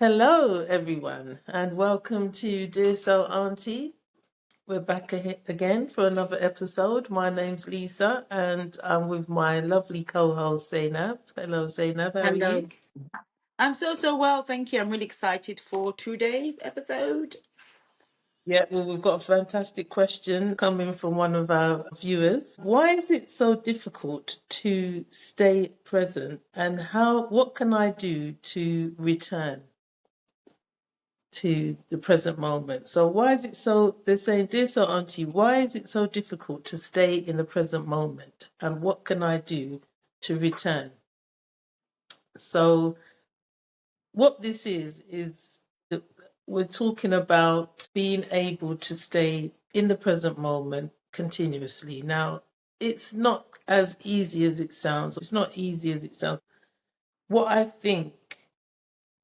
Hello, everyone, and welcome to Dear Soul Aunty. We're back again for another episode. My name's Lisa, and I'm with my lovely co-host Zainab. Hello, Zainab. How are Hello. you? I'm so well, thank you. I'm really excited for today's episode. Yeah, well, we've got a fantastic question coming from one of our viewers. Why is it so difficult to stay present, and what can I do to return to the present moment? So why is it so, they're saying, dear so auntie, why is it so difficult to stay in the present moment? And what can I do to return? So what this is that we're talking about being able to stay in the present moment continuously. Now, it's not as easy as it sounds. It's not easy as it sounds. What I think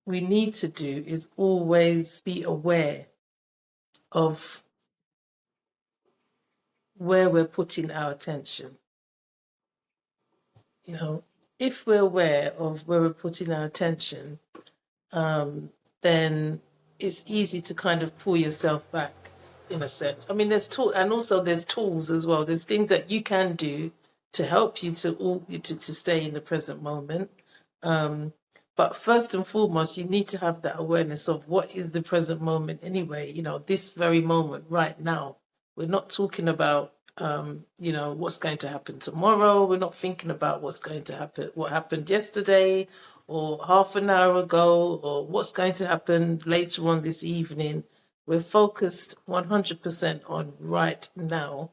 we need to do is always be aware of where we're putting our attention. You know, if we're aware of where we're putting our attention, then it's easy to kind of pull yourself back in a sense. I mean, and also there's tools as well. There's things that you can do to help you to stay in the present moment. But first and foremost, you need to have that awareness of what is the present moment anyway, this very moment right now. We're not talking about, what's going to happen tomorrow. We're not thinking about what's going to happen, what happened yesterday or half an hour ago or what's going to happen later on this evening. We're focused 100% on right now.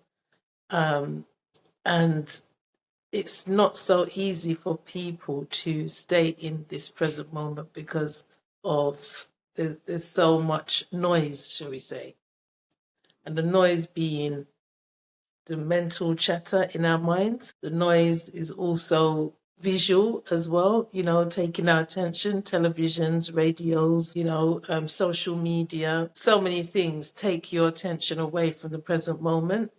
And it's not so easy for people to stay in this present moment because of there's so much noise, shall we say, and the noise being the mental chatter in our minds. The noise is also visual as well, taking our attention, televisions, radios, social media. So many things take your attention away from the present moment.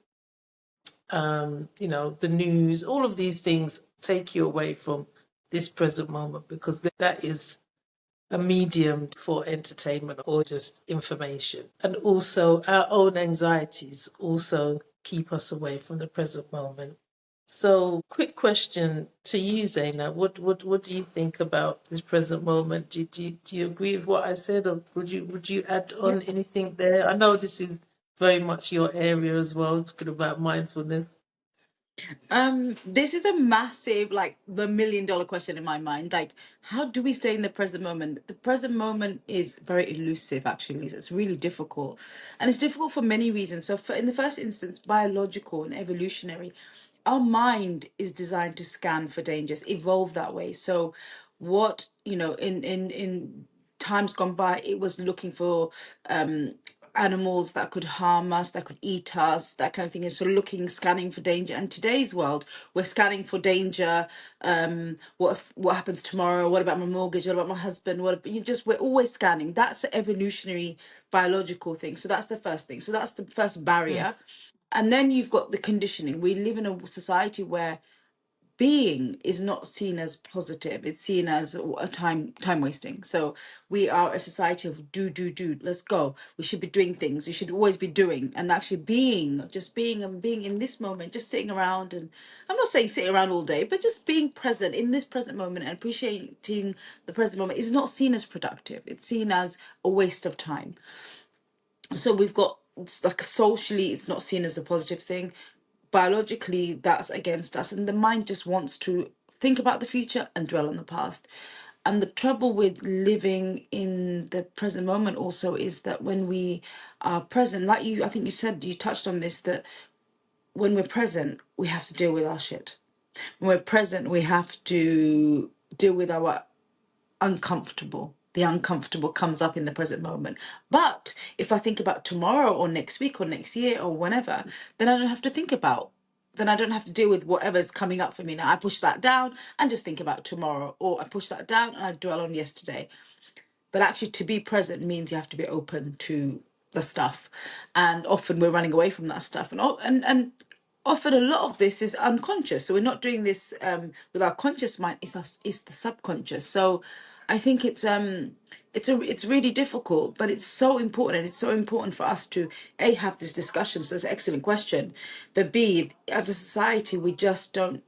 The news, all of these things take you away from this present moment because that is a medium for entertainment or just information. And also, our own anxieties also keep us away from the present moment. So, quick question to you, Zaina. What do you think about this present moment? Do you agree with what I said, or would you add Yeah. on anything there? I know this is very much your area as well, talking about mindfulness. This is a massive, like the $1 million question in my mind. Like, how do we stay in the present moment? The present moment is very elusive, actually. So it's really difficult. And it's difficult for many reasons. So in the first instance, biological and evolutionary, our mind is designed to scan for dangers, evolved that way. So what, in times gone by, it was looking for animals that could harm us, that could eat us, that kind of thing. And so looking, scanning for danger. And today's world, we're scanning for danger. What happens tomorrow? What about my mortgage? What about my husband? We're always scanning. That's an evolutionary biological thing. So that's the first thing. So that's the first Mm. barrier. And then you've got the conditioning. We live in a society where being is not seen as positive, it's seen as a time wasting. So we are a society of do, let's go, we should be doing things, we should always be doing, and actually being, just being, and being in this moment, just sitting around. And I'm not saying sitting around all day, but just being present in this present moment and appreciating the present moment is not seen as productive, it's seen as a waste of time. So we've got, it's like, socially it's not seen as a positive thing, biologically that's against us, and the mind just wants to think about the future and dwell on the past. And the trouble with living in the present moment also is that when we are present, like you, I think you said, you touched on this, that when we're present we have to deal with our shit. When we're present we have to deal with our uncomfortable. The uncomfortable comes up in the present moment. But if I think about tomorrow or next week or next year or whenever, then I don't have to think about, then I don't have to deal with whatever's coming up for me now. I push that down and just think about tomorrow, or I push that down and I dwell on yesterday. But actually, to be present means you have to be open to the stuff. And often we're running away from that stuff. And often a lot of this is unconscious. So we're not doing this with our conscious mind, it's the subconscious. So I think it's really difficult, but it's so important, and it's so important for us to have this discussion. So it's an excellent question, but b, as a society, we just don't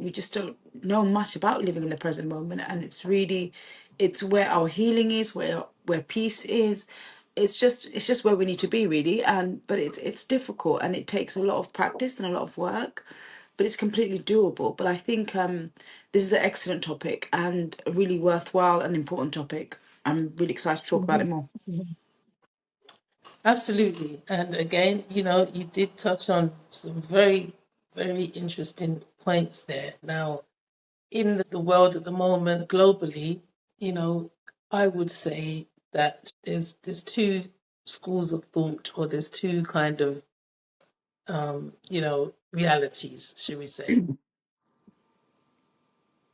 know much about living in the present moment, and it's where our healing is, where peace is. It's just where we need to be, really. And but it's difficult, and it takes a lot of practice and a lot of work, but it's completely doable. But I think this is an excellent topic and a really worthwhile and important topic. I'm really excited to talk about it more. Absolutely. And again, you did touch on some very, very interesting points there. Now, in the world at the moment, globally, I would say that there's two schools of thought, or there's two kind of realities, should we say.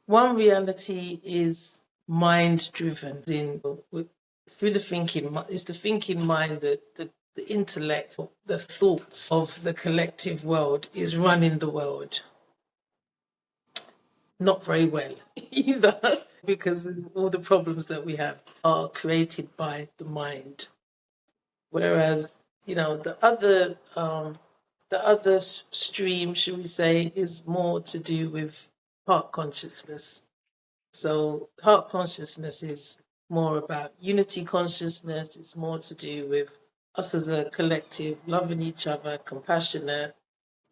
One reality is mind driven, through the thinking. It's the thinking mind, that the intellect, the thoughts of the collective world is running the world. Not very well either, because all the problems that we have are created by the mind. Whereas, the other stream, should we say, is more to do with heart consciousness. So heart consciousness is more about unity consciousness. It's more to do with us as a collective, loving each other, compassionate,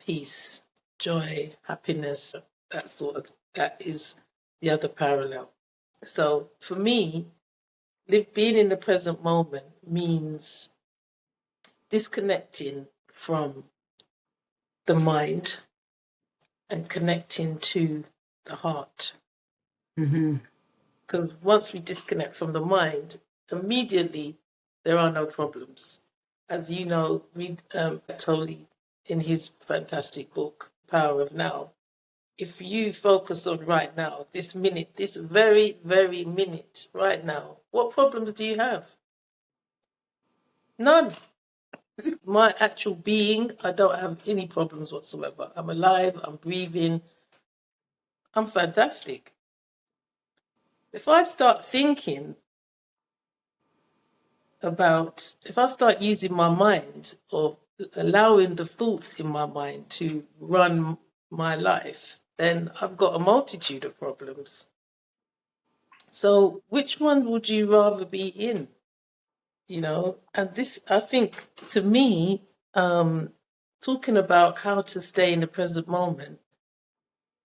peace, joy, happiness. That is the other parallel. So for me, being in the present moment means disconnecting from the mind and connecting to the heart. Hmm. Because once we disconnect from the mind, immediately there are no problems. As you know, read Tolly in his fantastic book, Power of Now. If you focus on right now, this minute, this very, very minute, right now, what problems do you have? None. My actual being, I don't have any problems whatsoever. I'm alive, I'm breathing, I'm fantastic. If I start thinking if I start using my mind, or allowing the thoughts in my mind to run my life, then I've got a multitude of problems. So which one would you rather be in? And this, I think, to me, talking about how to stay in the present moment,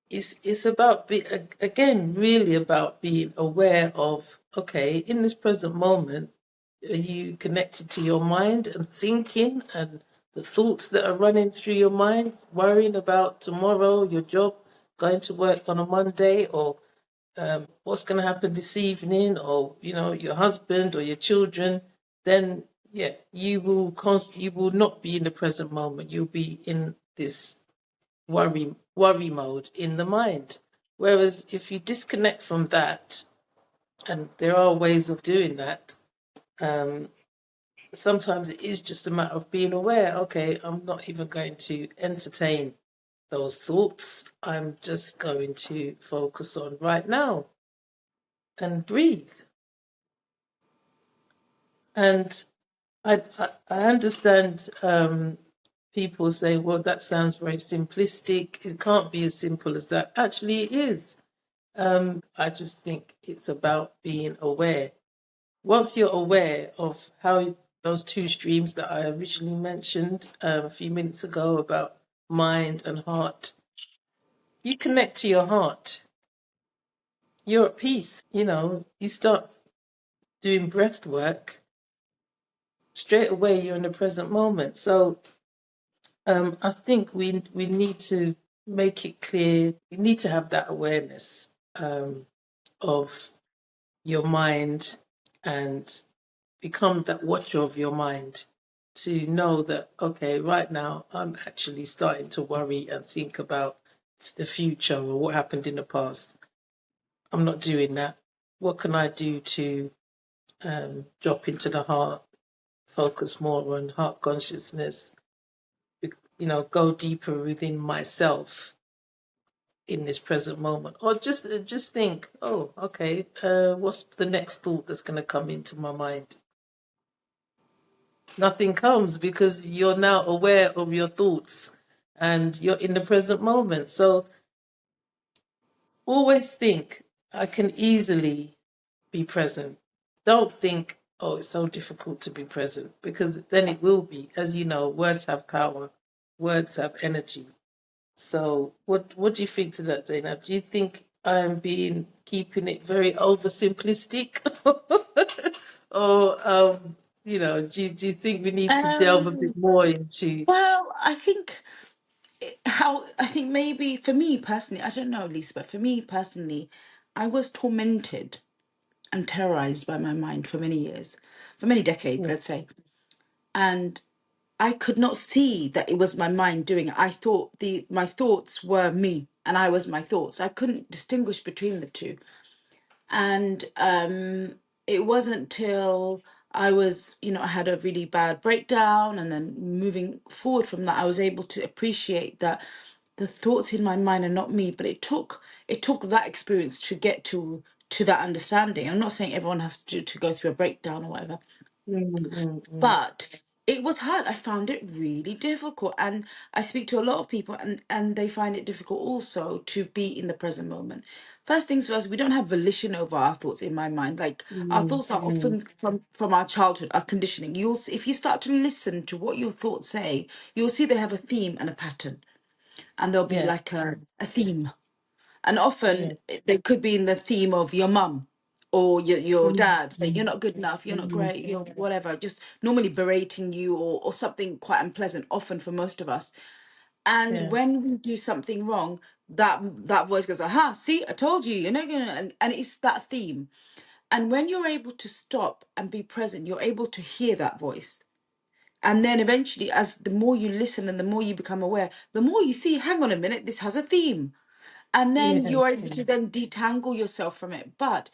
it's about again, really about being aware of, okay, in this present moment, are you connected to your mind and thinking and the thoughts that are running through your mind, worrying about tomorrow, your job, going to work on a Monday, or what's going to happen this evening, or your husband or your children? Then yeah, you will not be in the present moment. You'll be in this worry mode in the mind. Whereas if you disconnect from that, and there are ways of doing that, sometimes it is just a matter of being aware. Okay, I'm not even going to entertain those thoughts. I'm just going to focus on right now and breathe. And I understand people say, well, that sounds very simplistic. It can't be as simple as that. Actually, it is. I just think it's about being aware. Once you're aware of how those two streams that I originally mentioned a few minutes ago, about mind and heart, you connect to your heart. You're at peace. You start doing breath work, straight away you're in the present moment. So I think we need to make it clear. You need to have that awareness of your mind, and become that watcher of your mind, to know that, okay, right now I'm actually starting to worry and think about the future or what happened in the past. I'm not doing that. What can I do to drop into the heart, focus more on heart consciousness, go deeper within myself, in this present moment, or just think, oh, okay, what's the next thought that's going to come into my mind? Nothing comes because you're now aware of your thoughts and you're in the present moment. So always think, I can easily be present. Don't think, oh, it's so difficult to be present, because then it will be. As you know, words have power, words have energy. So what do you think to that, Zainab? Do you think I'm being keeping it very oversimplistic? Or do you think we need to delve a bit Um, more into? well, I think maybe for me personally, I don't know, Lisa, but for me personally, I was tormented and terrorized by my mind for many years, for many decades, Yeah, let's say. And I could not see that it was my mind doing it. I thought the my thoughts were me and I was my thoughts. I couldn't distinguish between the two. And it wasn't till I was, I had a really bad breakdown, and then moving forward from that, I was able to appreciate that the thoughts in my mind are not me. But it took that experience to get to that understanding. I'm not saying everyone has to go through a breakdown or whatever, mm, mm, mm. but it was hard. I found it really difficult, and I speak to a lot of people, and they find it difficult also to be in the present moment. First things first, we don't have volition over our thoughts. In my mind, like, our Mm, thoughts are mm. often from our childhood, our conditioning. If you start to listen to what your thoughts say, you'll see they have a theme and a pattern, and there'll be Yeah, like a theme. And yeah. often they could be in the theme of your mum or your Mm, dad saying, you're mm, not good enough, you're not mm. great, you're whatever, just normally berating you, or something quite unpleasant, often for most of us. And Yeah, when we do something wrong, that voice goes, aha, see, I told you, you're not gonna, and it's that theme. And when you're able to stop and be present, you're able to hear that voice. And then eventually, as the more you listen and the more you become aware, the more you see, hang on a minute, this has a theme. And then yeah, you're able yeah. to then detangle yourself from it. But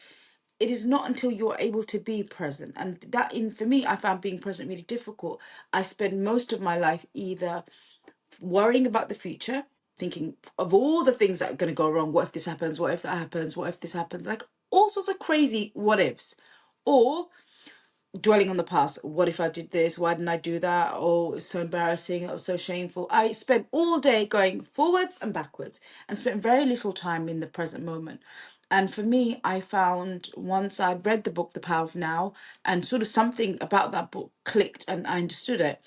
it is not until you're able to be present. And that, in for me, I found being present really difficult. I spend most of my life either worrying about the future, thinking of all the things that are going to go wrong. What if this happens? What if that happens? What if this happens? Like, all sorts of crazy what ifs. Or dwelling on the past. What if I did this? Why didn't I do that? Oh, it's so embarrassing. It was so shameful. I spent all day going forwards and backwards and spent very little time in the present moment. And for me, I found, once I read the book The Power of Now, and sort of something about that book clicked and I understood it,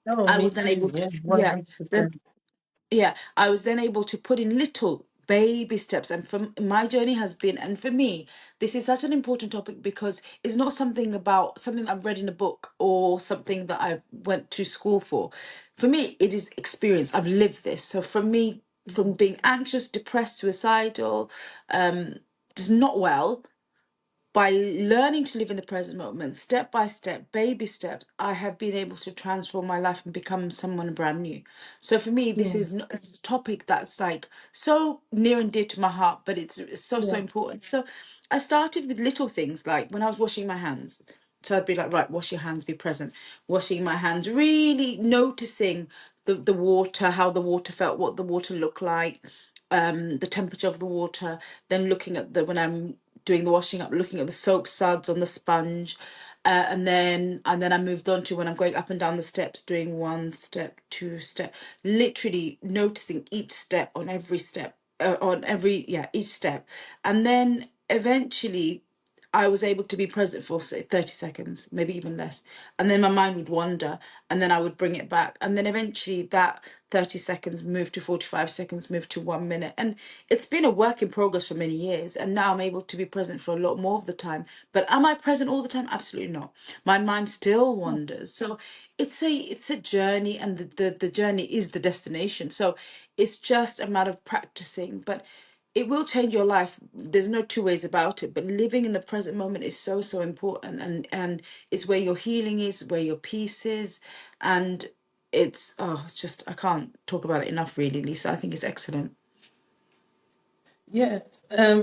Oh, I me was then too. able to, Yeah, yeah, then 100%. yeah, I was then able to put in little baby steps. And from my journey has been, and for me, this is such an important topic because it's not something about something I've read in a book or something that I went to school for. For me, it is experience. I've lived this. So for me, from being anxious, depressed, suicidal, just not well, by learning to live in the present moment, step by step, baby steps, I have been able to transform my life and become someone brand new. So for me, this Yeah, is it's a topic that's like so near and dear to my heart, but it's so, so yeah, important. So I started with little things, like when I was washing my hands. So I'd be like, right, wash your hands, be present. Washing my hands, really noticing the water, how the water felt, what the water looked like, the temperature of the water. Then looking at when I'm doing the washing up, looking at the soap suds on the sponge, and then I moved on to when I'm going up and down the steps, doing one step, two step, literally noticing each step on every step, each step, and then eventually I was able to be present for say 30 seconds, maybe even less. And then my mind would wander, and then I would bring it back. And then eventually that 30 seconds moved to 45 seconds, moved to 1 minute. And it's been a work in progress for many years. And now I'm able to be present for a lot more of the time. But am I present all the time? Absolutely not. My mind still wanders. So it's a journey, and the journey is the destination. So it's just a matter of practicing. But it will change your life. There's no two ways about it. But living in the present moment is so, so important, and it's where your healing is, where your peace is. And it's just, I can't talk about it enough, really, Lisa. I think it's excellent. yeah.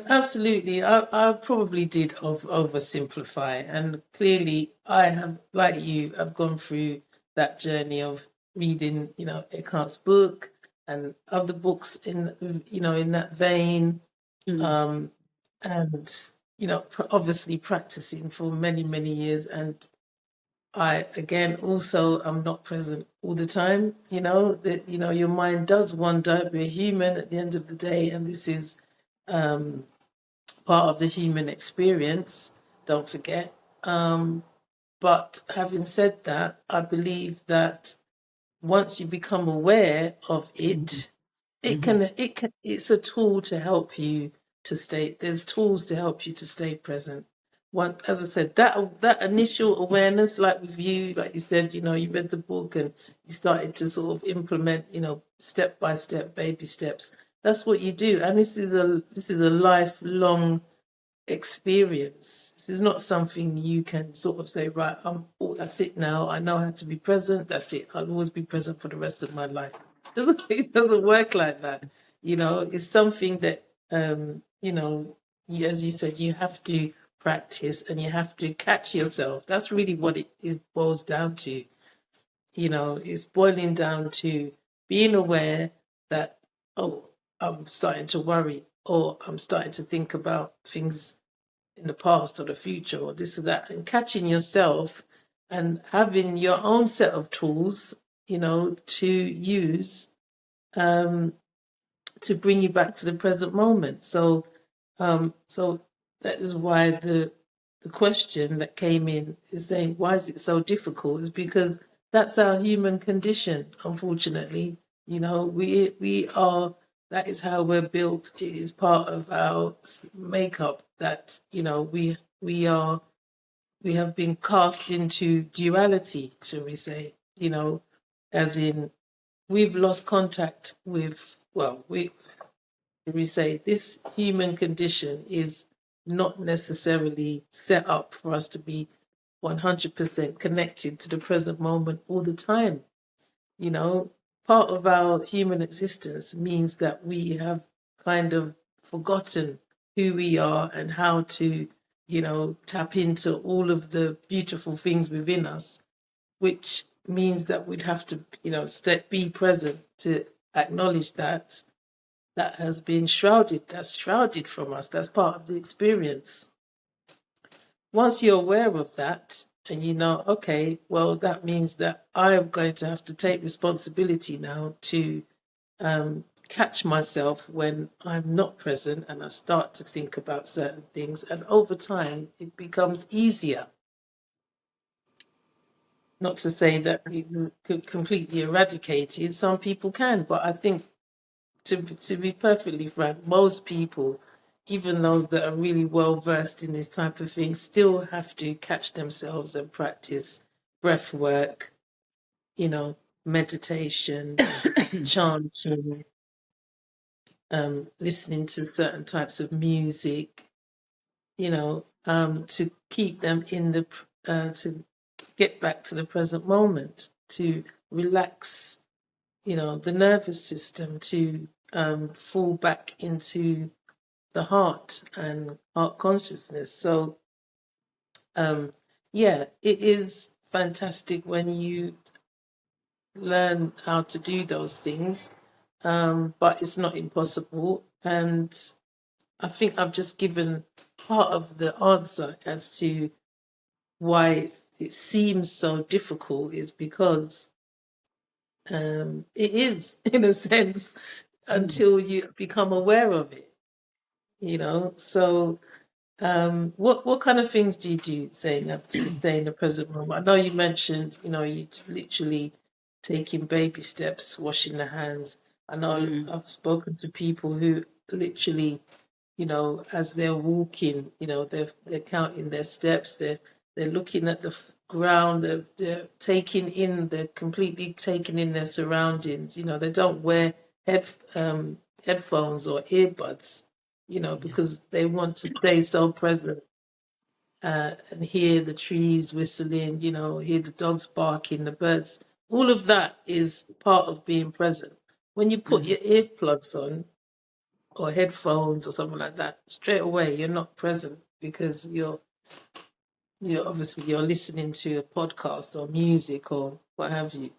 Absolutely. I probably did oversimplify, and clearly, I have, like you, I've gone through that journey of reading, Eckhart's book, and other books in that vein, Mm. um, and obviously practicing for many many years. And I again also am not present all the time. That your mind does wander. We're human at the end of the day, and this is um, part of the human experience. Don't forget. But having said that, I believe that once you become aware of Mhm. it, Mhm. it's a tool to help you to stay. There's tools to help you to stay present. One, as I said, that initial awareness, like with you, like you said, you read the book and you started to sort of implement, step by step, baby steps. That's what you do, and this is a lifelong experience. This is not something you can sort of say, right, that's it now. I know how to be present. That's it. I'll always be present for the rest of my life. It doesn't work like that. It's something that, as you said, you have to practice and you have to catch yourself. That's really what it is boils down to. It's boiling down to being aware that, oh, I'm starting to worry, or I'm starting to think about things in the past or the future or this or that, and catching yourself and having your own set of tools, to use, um, to bring you back to the present moment. So that is why the question that came in is saying, why is it so difficult? Is because that's our human condition, unfortunately. We are, that is how we're built. It is part of our makeup that, we have been cast into duality, shall we say, as in we've lost contact with, well, we say this human condition is not necessarily set up for us to be 100% connected to the present moment all the time. You know, Part of our human existence means that we have kind of forgotten who we are and how to, tap into all of the beautiful things within us, which means that we'd have to, be present to acknowledge that has been shrouded, that's shrouded from us, that's part of the experience. Once you're aware of that and okay, well, that means that I'm going to have to take responsibility now to catch myself when I'm not present and I start to think about certain things. And over time, it becomes easier. Not to say that you could completely eradicate it. Some people can, but I think to be perfectly frank, most people, even those that are really well versed in this type of thing, still have to catch themselves and practice breath work, you know, meditation, chanting, listening to certain types of music, to keep them to get back to the present moment, to relax, the nervous system, to fall back into the heart and heart consciousness. So, yeah, it is fantastic when you learn how to do those things, but it's not impossible. And I think I've just given part of the answer as to why it seems so difficult is because it is, in a sense, Mm. until you become aware of it, So, what kind of things do you do, Zainab, to stay in the present moment? I know you mentioned, you literally taking baby steps, washing the hands. I know Mm. I've spoken to people who literally, as they're walking, they're counting their steps, they're looking at the ground, they're completely taking in their surroundings. They don't wear head headphones or earbuds, Yes. because they want to stay so present, and hear the trees whistling, hear the dogs barking, the birds. All of that is part of being present. When you put Mm. your earplugs on or headphones or something like that, straight away you're not present because you're obviously you're listening to a podcast or music or what have you.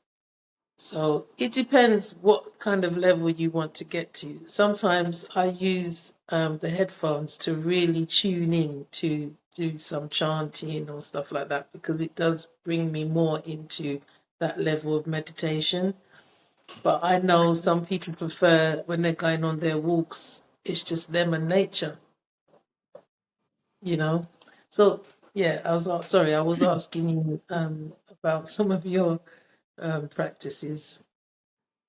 So it depends what kind of level you want to get to. Sometimes I use the headphones to really tune in to do some chanting or stuff like that, because it does bring me more into that level of meditation. But I know some people prefer when they're going on their walks, it's just them and nature, you know. So yeah, sorry, I was asking you about some of your practices.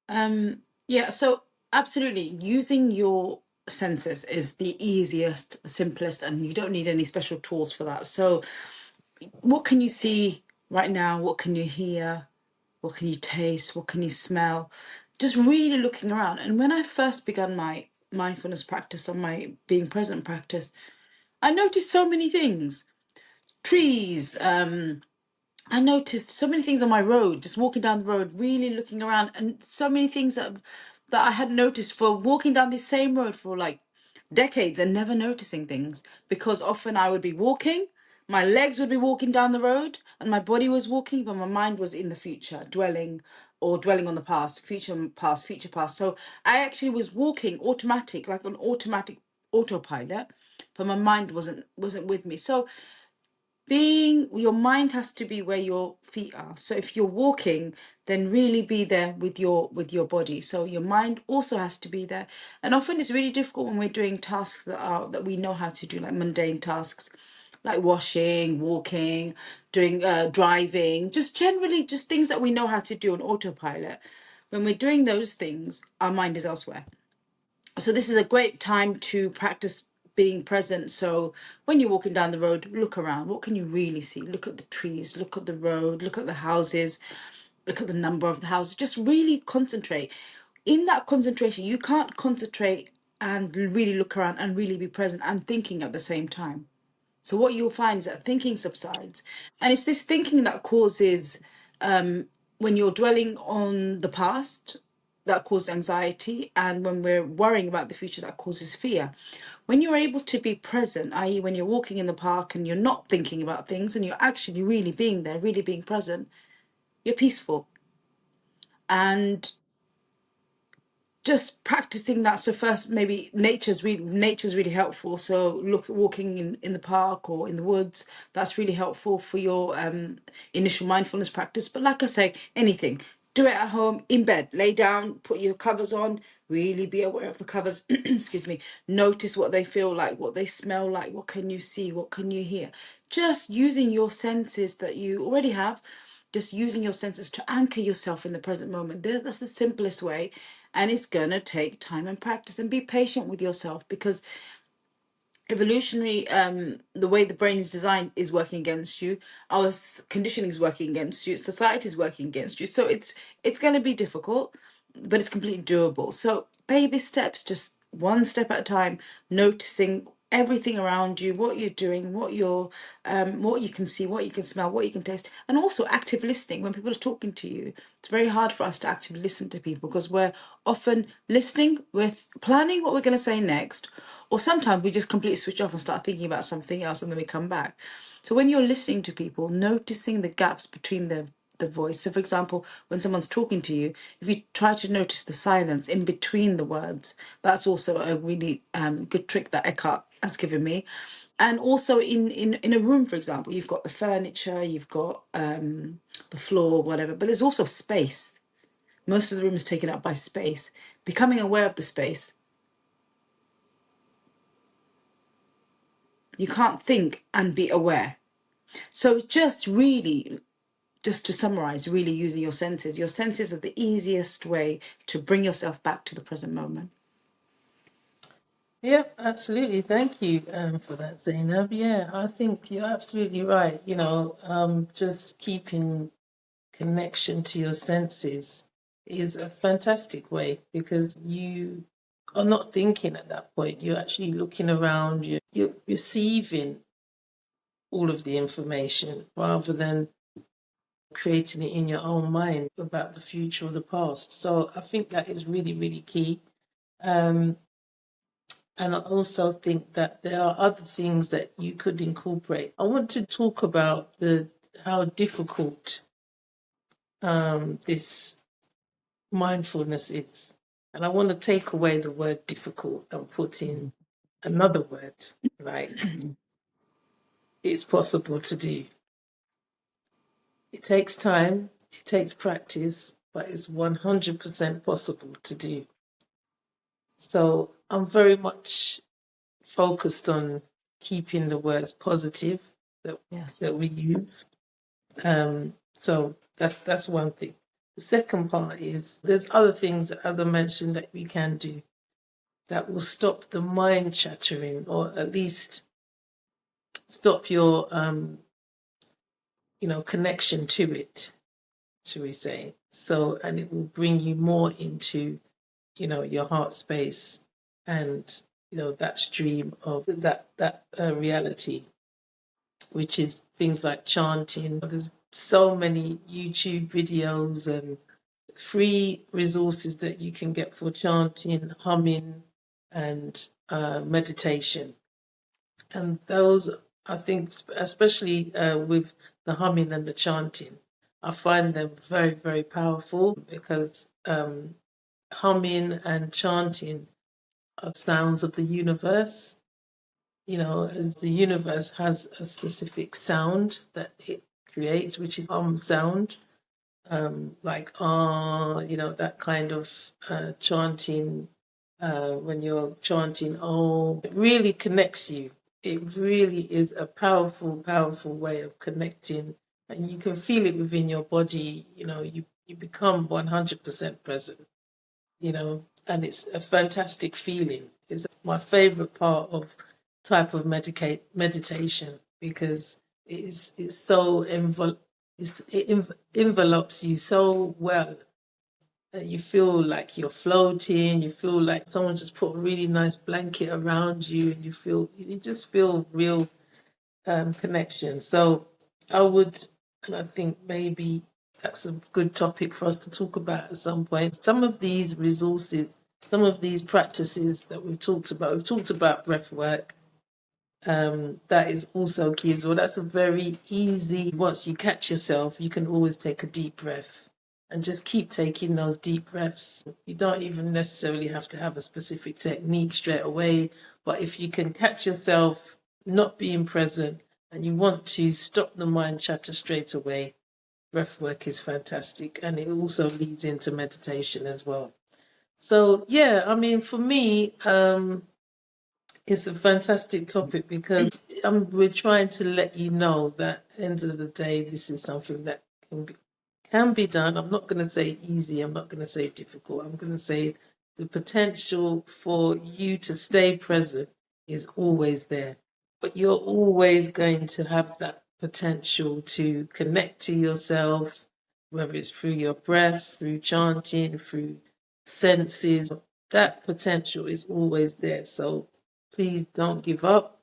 Yeah, so absolutely, using your senses is the easiest, simplest, and you don't need any special tools for that. So, what can you see right now? What can you hear? What can you taste? What can you smell? Just really looking around. And when I first began my mindfulness practice or my being present practice, I noticed so many things. Trees, I noticed so many things on my road, just walking down the road, really looking around, and so many things that I hadn't noticed for walking down this same road for like decades and never noticing things, because often I would be walking, my legs would be walking down the road, and my body was walking, but my mind was in the future, dwelling on the past, future past. So I actually was walking automatic, like an automatic autopilot, but my mind wasn't with me. So being your mind has to be where your feet are. So if you're walking, then really be there with your body. So your mind also has to be there. And often it's really difficult when we're doing tasks that we know how to do, like mundane tasks like washing, walking, doing driving, just generally just things that we know how to do on autopilot. When we're doing those things, our mind is elsewhere. So this is a great time to practice being present. So when you're walking down the road, look around. What can you really see? Look at the trees, look at the road, look at the houses, look at the number of the houses. Just really concentrate. In that concentration, you can't concentrate and really look around and really be present and thinking at the same time. So what you'll find is that thinking subsides. And it's this thinking that causes, when you're dwelling on the past, that causes anxiety. And when we're worrying about the future, that causes fear. When you're able to be present, i.e., when you're walking in the park and you're not thinking about things and you're actually really being there, really being present, you're peaceful. And just practicing that. So first, maybe nature's really helpful. So look, walking in the park or in the woods, that's really helpful for your initial mindfulness practice. But like I say, anything, do it at home, in bed, lay down, put your covers on, really be aware of the covers. Excuse me. Notice what they feel like, what they smell like, what can you see, what can you hear. Just using your senses that you already have, just using your senses to anchor yourself in the present moment. That's the simplest way. And it's going to take time and practice, and be patient with yourself, because evolutionary, the way the brain is designed is working against you. Our conditioning is working against you. Society is working against you. So it's going to be difficult, but it's completely doable. So baby steps, just one step at a time, noticing everything around you, what you're doing, what you can see, what you can smell, what you can taste, and also active listening when people are talking to you. It's very hard for us to actively listen to people because we're often listening with planning what we're going to say next, or sometimes we just completely switch off and start thinking about something else and then we come back. So when you're listening to people, noticing the gaps between the voice. So for example, when someone's talking to you, if you try to notice the silence in between the words, that's also a really good trick that Eckhart has given me. And also in a room, for example, you've got the furniture, you've got the floor, whatever, but there's also space. Most of the room is taken up by space. Becoming aware of the space. You can't think and be aware. So just to summarize, really using your senses. Your senses are the easiest way to bring yourself back to the present moment. Yeah, absolutely. Thank you for that, Zainab. Yeah, I think you're absolutely right. Just keeping connection to your senses is a fantastic way, because you are not thinking at that point. You're actually looking around, you're receiving all of the information rather than creating it in your own mind about the future or the past. So I think that is really, really key. Um, and I also think that there are other things that you could incorporate. I want to talk about the how difficult this mindfulness is. And I want to take away the word difficult and put in another word, like it's possible to do. It takes time, it takes practice, but it's 100% possible to do. So I'm very much focused on keeping the words positive that Yes. that we use. So that's one thing. The second part is there's other things, as I mentioned, that we can do that will stop the mind chattering, or at least stop your connection to it, shall we say. So, and it will bring you more into, your heart space, and that stream of that reality, which is things like chanting. There's so many YouTube videos and free resources that you can get for chanting, humming, and meditation. And those, I think, especially with the humming and the chanting, I find them very, very powerful, because humming and chanting are sounds of the universe. As the universe has a specific sound that it creates, which is sound, like that kind of chanting. When you're chanting, oh, it really connects you. It really is a powerful, powerful way of connecting, and you can feel it within your body. You become 100% present. And it's a fantastic feeling. It's my favorite part of type of meditation, because it's so envelops you so well that you feel like you're floating. You feel like someone just put a really nice blanket around you, and you just feel real connection. So I would, and I think maybe that's a good topic for us to talk about at some point. Some of these resources, some of these practices that we've talked about breath work. That is also key as well. That's a very easy, once you catch yourself, you can always take a deep breath and just keep taking those deep breaths. You don't even necessarily have to have a specific technique straight away, but if you can catch yourself not being present and you want to stop the mind chatter straight away, breath work is fantastic, and it also leads into meditation as well. So yeah, I mean, for me, it's a fantastic topic, because we're trying to let you know that at the end of the day, this is something that can be done. I'm not going to say easy. I'm not going to say difficult. I'm going to say the potential for you to stay present is always there. But you're always going to have that potential to connect to yourself, whether it's through your breath, through chanting, through senses. That potential is always there. So please don't give up.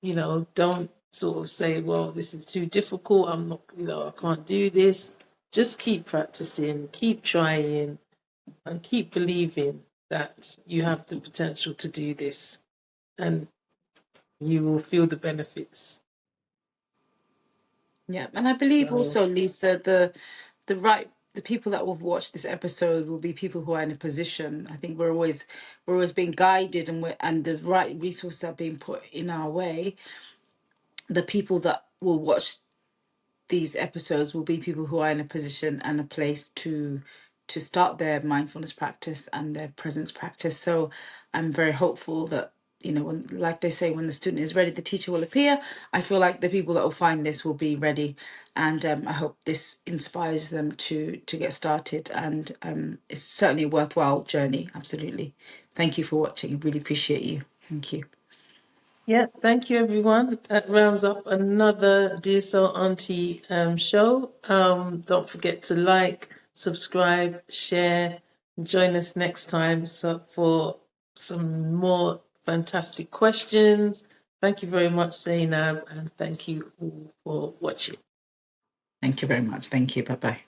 Don't sort of say, well, this is too difficult. I'm not, I can't do this. Just keep practicing, keep trying, and keep believing that you have the potential to do this, and you will feel the benefits. Yeah, and I believe So, also, Lisa, the people that will watch this episode will be people who are in a position. I think we're always being guided, and the right resources are being put in our way. The people that will watch these episodes will be people who are in a position and a place to start their mindfulness practice and their presence practice. So I'm very hopeful that, when, like they say, when the student is ready, the teacher will appear. I feel like the people that will find this will be ready, and I hope this inspires them to get started. And it's certainly a worthwhile journey. Absolutely. Thank you for watching. Really appreciate you. Thank you. yeah, thank you, everyone. That rounds up another Dear Soul Auntie show. Don't forget to like, subscribe, share, and join us next time for some more fantastic questions. Thank you very much, Zainab, and thank you all for watching. Thank you very much. Thank you. Bye bye.